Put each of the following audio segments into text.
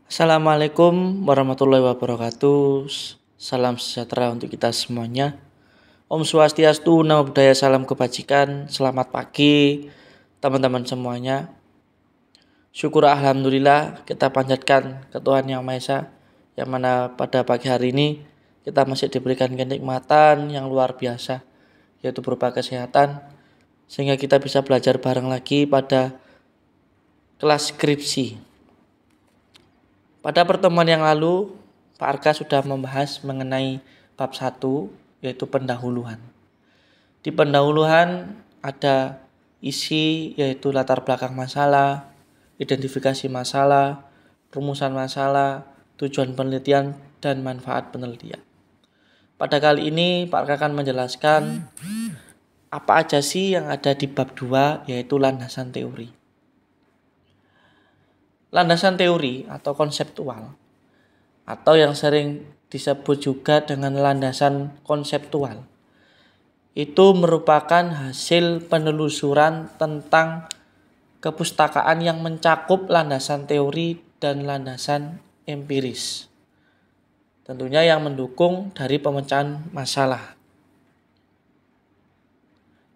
Assalamualaikum warahmatullahi wabarakatuh. Salam sejahtera untuk kita semuanya. Om Swastiastu, Namo Buddhaya, salam kebajikan. Selamat pagi teman-teman semuanya. Syukur alhamdulillah kita panjatkan ke Tuhan Yang Maha Esa, yang mana pada pagi hari ini kita masih diberikan kenikmatan yang luar biasa, yaitu berupa kesehatan, sehingga kita bisa belajar bareng lagi pada kelas skripsi. Pada pertemuan yang lalu, Pak Arka sudah membahas mengenai bab 1, yaitu pendahuluan. Di pendahuluan ada isi, yaitu latar belakang masalah, identifikasi masalah, rumusan masalah, tujuan penelitian, dan manfaat penelitian. Pada kali ini Pak Arka akan menjelaskan apa aja sih yang ada di bab 2, yaitu landasan teori. Landasan teori atau konseptual, atau yang sering disebut juga dengan landasan konseptual, itu merupakan hasil penelusuran tentang kepustakaan yang mencakup landasan teori dan landasan empiris, tentunya yang mendukung dari pemecahan masalah.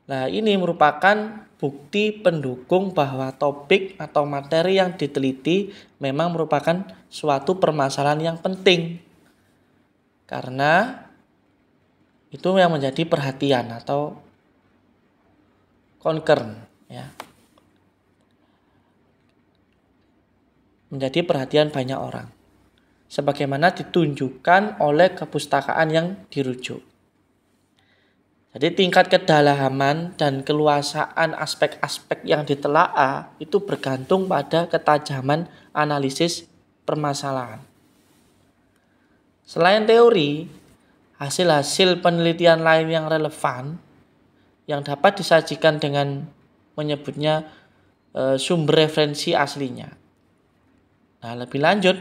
Nah, ini merupakan bukti pendukung bahwa topik atau materi yang diteliti memang merupakan suatu permasalahan yang penting, karena itu yang menjadi perhatian atau concern, ya, menjadi perhatian banyak orang, sebagaimana ditunjukkan oleh kepustakaan yang dirujuk. Jadi tingkat kedalaman dan keluasaan aspek-aspek yang ditelaah itu bergantung pada ketajaman analisis permasalahan. Selain teori, hasil-hasil penelitian lain yang relevan yang dapat disajikan dengan menyebutnya sumber referensi aslinya. Nah, lebih lanjut,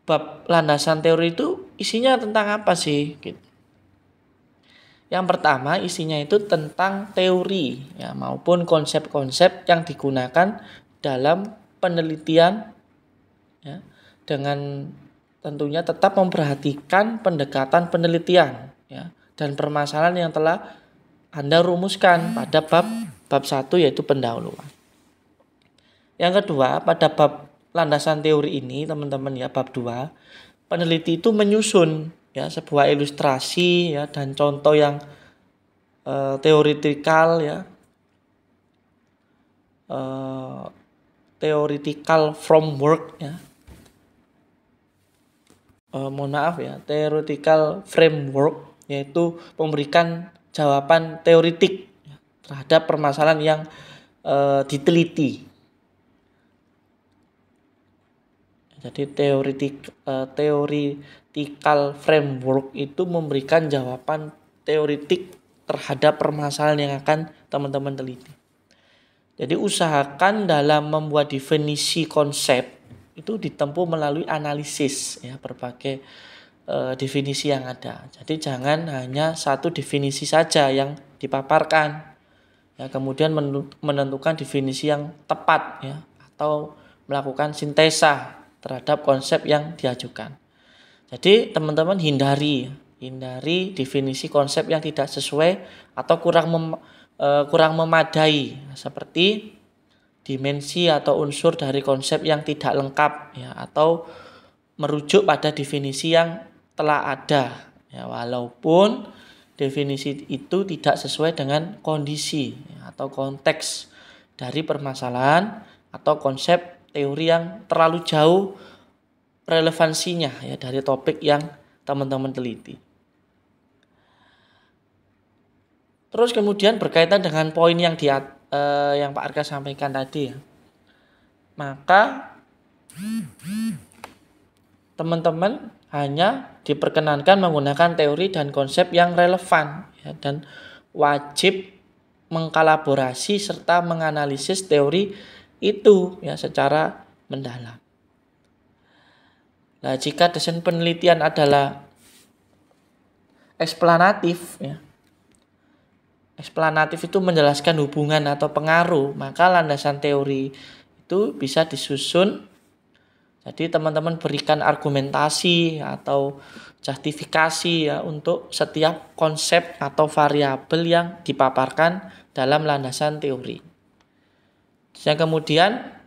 bab landasan teori itu isinya tentang apa sih? Yang pertama, isinya itu tentang teori, ya, maupun konsep-konsep yang digunakan dalam penelitian, ya, dengan tentunya tetap memperhatikan pendekatan penelitian, ya, dan permasalahan yang telah Anda rumuskan pada bab 1, yaitu pendahuluan. Yang kedua, pada bab landasan teori ini, teman-teman, ya, bab 2, peneliti itu menyusun, ya, sebuah ilustrasi, ya, dan contoh yang teoretikal, ya, theoretical framework, ya, theoretical framework, yaitu memberikan jawaban teoritik, ya, terhadap permasalahan yang diteliti. Jadi theoretical framework itu memberikan jawaban teoritik terhadap permasalahan yang akan teman-teman teliti. Jadi usahakan dalam membuat definisi konsep itu ditempuh melalui analisis, ya, berbagai definisi yang ada. Jadi jangan hanya satu definisi saja yang dipaparkan, ya, kemudian menentukan definisi yang tepat, ya, atau melakukan sintesa terhadap konsep yang diajukan. Jadi teman-teman hindari definisi konsep yang tidak sesuai atau kurang memadai, seperti dimensi atau unsur dari konsep yang tidak lengkap, ya, atau merujuk pada definisi yang telah ada, ya, walaupun definisi itu tidak sesuai dengan kondisi, ya, atau konteks dari permasalahan atau konsep teori yang terlalu jauh relevansinya, ya, dari topik yang teman-teman teliti. Terus kemudian berkaitan dengan poin yang Pak Arka sampaikan tadi, ya, maka teman-teman hanya diperkenankan menggunakan teori dan konsep yang relevan, ya, dan wajib mengkolaborasi serta menganalisis teori itu, ya, secara mendalam. Nah, jika desain penelitian adalah eksplanatif, ya, eksplanatif itu menjelaskan hubungan atau pengaruh, maka landasan teori itu bisa disusun Jadi teman-teman berikan argumentasi atau justifikasi ya untuk setiap konsep atau variabel yang dipaparkan dalam landasan teori. Yang kemudian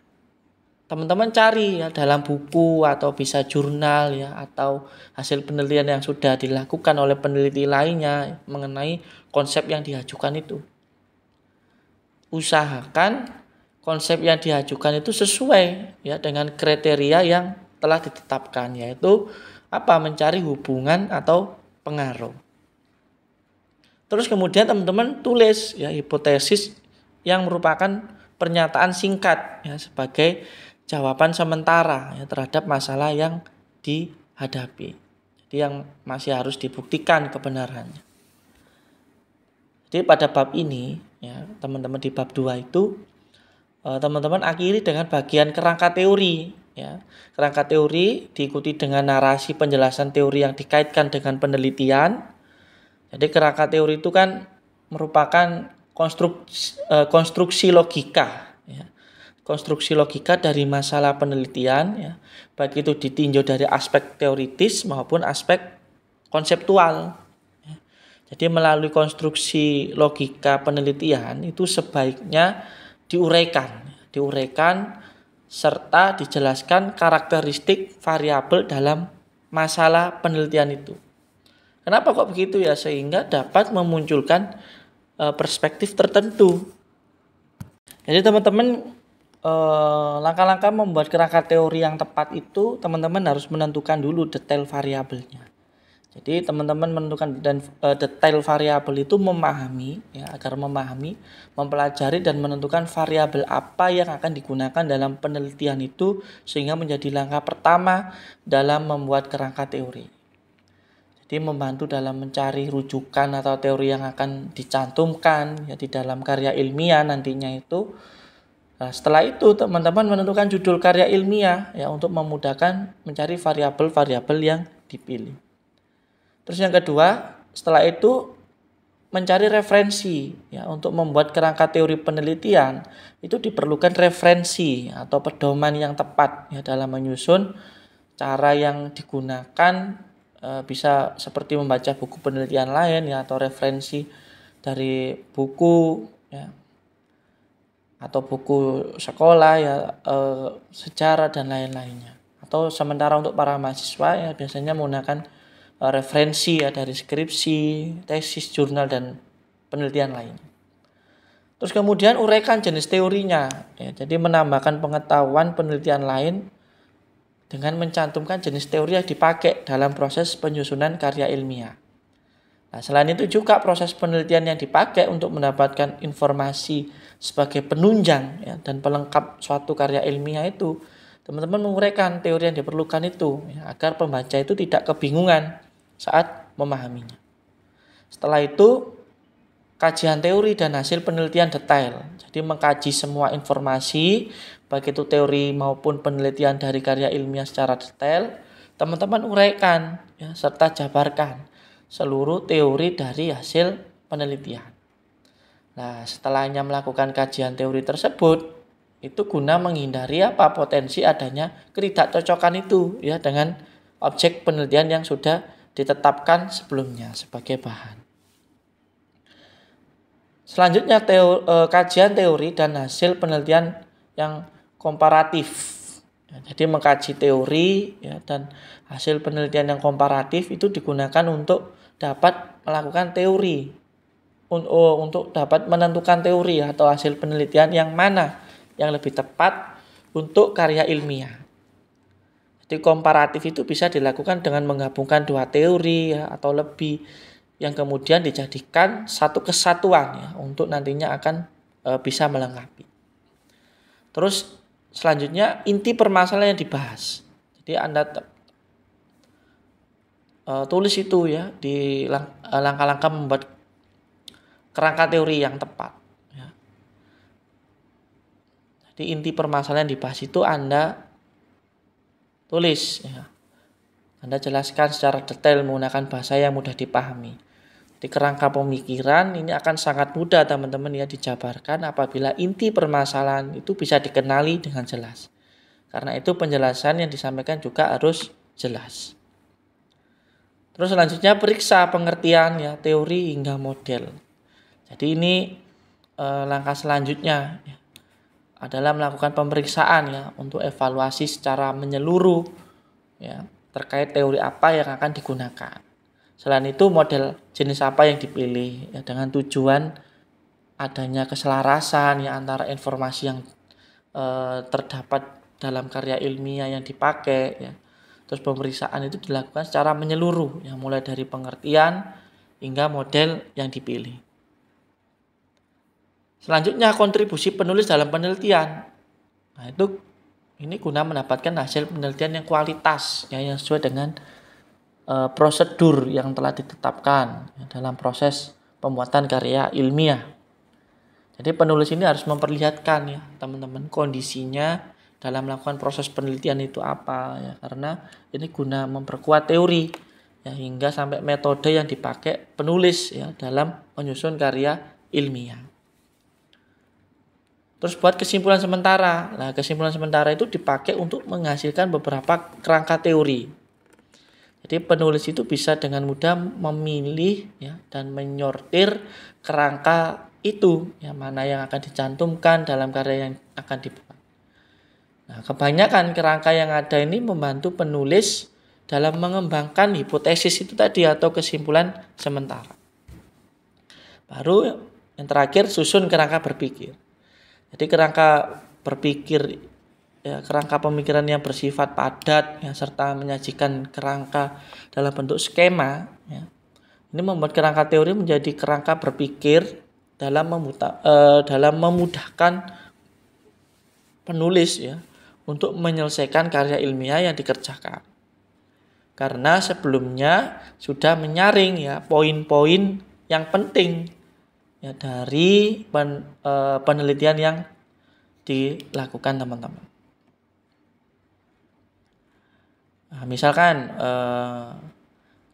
teman-teman cari ya dalam buku atau bisa jurnal ya atau hasil penelitian yang sudah dilakukan oleh peneliti lainnya mengenai konsep yang diajukan itu. Usahakan konsep yang diajukan itu sesuai ya dengan kriteria yang telah ditetapkan, yaitu mencari hubungan atau pengaruh. Terus kemudian teman-teman tulis ya hipotesis yang merupakan pernyataan singkat ya sebagai jawaban sementara ya terhadap masalah yang dihadapi. Jadi yang masih harus dibuktikan kebenarannya. Jadi pada bab ini ya teman-teman di bab 2 itu teman-teman akhiri dengan bagian kerangka teori ya. Kerangka teori diikuti dengan narasi penjelasan teori yang dikaitkan dengan penelitian. Jadi kerangka teori itu kan merupakan konstruksi logika ya. Konstruksi logika dari masalah penelitian ya, baik itu ditinjau dari aspek teoritis maupun aspek konseptual ya. Jadi melalui konstruksi logika penelitian itu sebaiknya diuraikan serta dijelaskan karakteristik variabel dalam masalah penelitian itu. Kenapa kok begitu ya? Sehingga dapat memunculkan perspektif tertentu. Jadi teman-teman langkah-langkah membuat kerangka teori yang tepat itu teman-teman harus menentukan dulu detail variabelnya. Jadi teman-teman menentukan detail variabel itu agar memahami, mempelajari dan menentukan variabel apa yang akan digunakan dalam penelitian itu sehingga menjadi langkah pertama dalam membuat kerangka teori. Jadi membantu dalam mencari rujukan atau teori yang akan dicantumkan ya di dalam karya ilmiah nantinya itu. Nah, setelah itu teman-teman menentukan judul karya ilmiah ya untuk memudahkan mencari variabel-variabel yang dipilih. Terus yang kedua, setelah itu mencari referensi ya untuk membuat kerangka teori penelitian itu diperlukan referensi atau pedoman yang tepat ya dalam menyusun cara yang digunakan bisa seperti membaca buku penelitian lain ya atau referensi dari buku ya atau buku sekolah ya sejarah dan lain-lainnya. Atau sementara untuk para mahasiswa ya biasanya menggunakan referensi ya dari skripsi, tesis, jurnal dan penelitian lainnya. Terus kemudian uraikan jenis teorinya ya. Jadi menambahkan pengetahuan penelitian lain dengan mencantumkan jenis teori yang dipakai dalam proses penyusunan karya ilmiah. Nah, selain itu juga proses penelitian yang dipakai untuk mendapatkan informasi sebagai penunjang ya, dan pelengkap suatu karya ilmiah itu, teman-teman menguraikan teori yang diperlukan itu ya, agar pembaca itu tidak kebingungan saat memahaminya. Setelah itu, kajian teori dan hasil penelitian detail. Jadi mengkaji semua informasi, baik itu teori maupun penelitian dari karya ilmiah secara detail, teman-teman uraikan ya, serta jabarkan seluruh teori dari hasil penelitian. Nah, setelahnya melakukan kajian teori tersebut, itu guna menghindari potensi adanya ketidakcocokan itu ya dengan objek penelitian yang sudah ditetapkan sebelumnya sebagai bahan. Selanjutnya kajian teori dan hasil penelitian yang komparatif. Jadi mengkaji teori ya, dan hasil penelitian yang komparatif itu digunakan untuk dapat melakukan teori, untuk dapat menentukan teori atau hasil penelitian yang mana yang lebih tepat untuk karya ilmiah. Jadi komparatif itu bisa dilakukan dengan menggabungkan dua teori ya, atau lebih yang kemudian dijadikan satu kesatuan ya, untuk nantinya akan bisa melengkapi. Terus selanjutnya inti permasalahan yang dibahas. Jadi Anda tulis itu ya di langkah-langkah membuat kerangka teori yang tepat. Ya. Jadi inti permasalahan yang dibahas itu Anda tulis. Ya. Anda jelaskan secara detail menggunakan bahasa yang mudah dipahami. Di kerangka pemikiran ini akan sangat mudah teman-teman ya dijabarkan apabila inti permasalahan itu bisa dikenali dengan jelas. Karena itu penjelasan yang disampaikan juga harus jelas. Terus selanjutnya periksa pengertian ya teori hingga model. Jadi ini langkah selanjutnya ya, adalah melakukan pemeriksaan ya untuk evaluasi secara menyeluruh ya terkait teori apa yang akan digunakan. Selain itu model jenis apa yang dipilih ya, dengan tujuan adanya keselarasan ya antara informasi yang terdapat dalam karya ilmiah yang dipakai ya. Terus pemeriksaan itu dilakukan secara menyeluruh, ya, mulai dari pengertian hingga model yang dipilih. Selanjutnya kontribusi penulis dalam penelitian. Nah, ini guna mendapatkan hasil penelitian yang kualitas, ya, yang sesuai dengan prosedur yang telah ditetapkan ya, dalam proses pembuatan karya ilmiah. Jadi penulis ini harus memperlihatkan ya teman-teman kondisinya dalam melakukan proses penelitian itu apa ya, karena ini guna memperkuat teori ya hingga sampai metode yang dipakai penulis ya dalam menyusun karya ilmiah. Terus buat kesimpulan sementara. Nah, kesimpulan sementara itu dipakai untuk menghasilkan beberapa kerangka teori. Jadi penulis itu bisa dengan mudah memilih ya dan menyortir kerangka itu ya, mana yang akan dicantumkan dalam karya yang akan dibuat. Nah, kebanyakan kerangka yang ada ini membantu penulis dalam mengembangkan hipotesis itu tadi atau kesimpulan sementara. Baru yang terakhir susun kerangka berpikir. Jadi kerangka berpikir ya, kerangka pemikiran yang bersifat padat ya, serta menyajikan kerangka dalam bentuk skema ya. Ini membuat kerangka teori menjadi kerangka berpikir dalam memudahkan penulis ya untuk menyelesaikan karya ilmiah yang dikerjakan. Karena sebelumnya sudah menyaring ya poin-poin yang penting ya dari penelitian yang dilakukan teman-teman. Nah, misalkan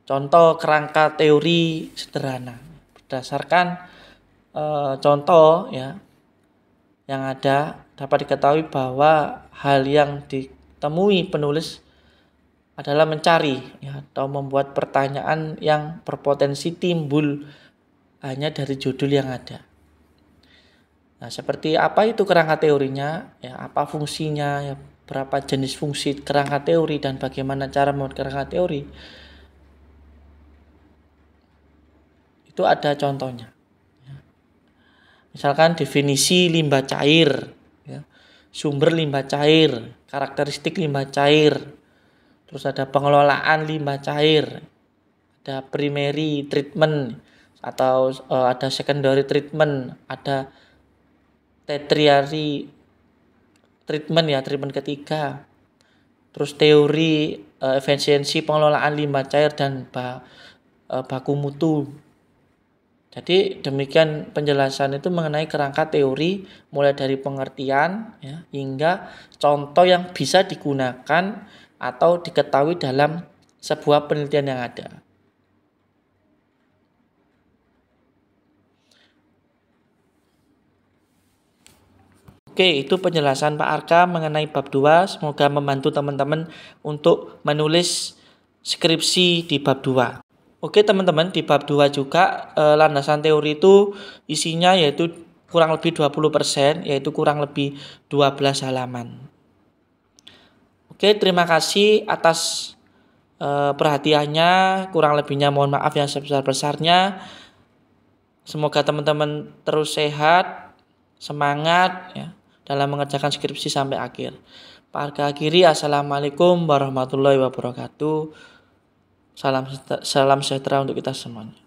contoh kerangka teori sederhana berdasarkan contoh ya yang ada dapat diketahui bahwa hal yang ditemui penulis adalah mencari ya, atau membuat pertanyaan yang berpotensi timbul hanya dari judul yang ada. Nah, seperti apa itu kerangka teorinya? Ya, apa fungsinya? Ya, berapa jenis fungsi kerangka teori dan bagaimana cara membuat kerangka teori? Itu ada contohnya. Ya. Misalkan definisi limbah cair, ya, sumber limbah cair, karakteristik limbah cair, terus ada pengelolaan limbah cair, ada primary treatment atau ada secondary treatment, ada tertiary treatment ya, treatment ketiga. Terus teori efisiensi pengelolaan limbah cair dan baku mutu. Jadi demikian penjelasan itu mengenai kerangka teori mulai dari pengertian ya, hingga contoh yang bisa digunakan atau diketahui dalam sebuah penelitian yang ada. Oke, itu penjelasan Pak Arka mengenai bab 2. Semoga membantu teman-teman untuk menulis skripsi di bab 2. Oke teman-teman, di bab 2 juga landasan teori itu isinya yaitu kurang lebih 20%, yaitu kurang lebih 12 halaman. Oke, terima kasih atas perhatiannya. Kurang lebihnya mohon maaf yang sebesar-besarnya. Semoga teman-teman terus sehat, semangat ya, dalam mengerjakan skripsi sampai akhir. Pak Arka akhiri, assalamualaikum warahmatullahi wabarakatuh. Salam sejahtera untuk kita semuanya.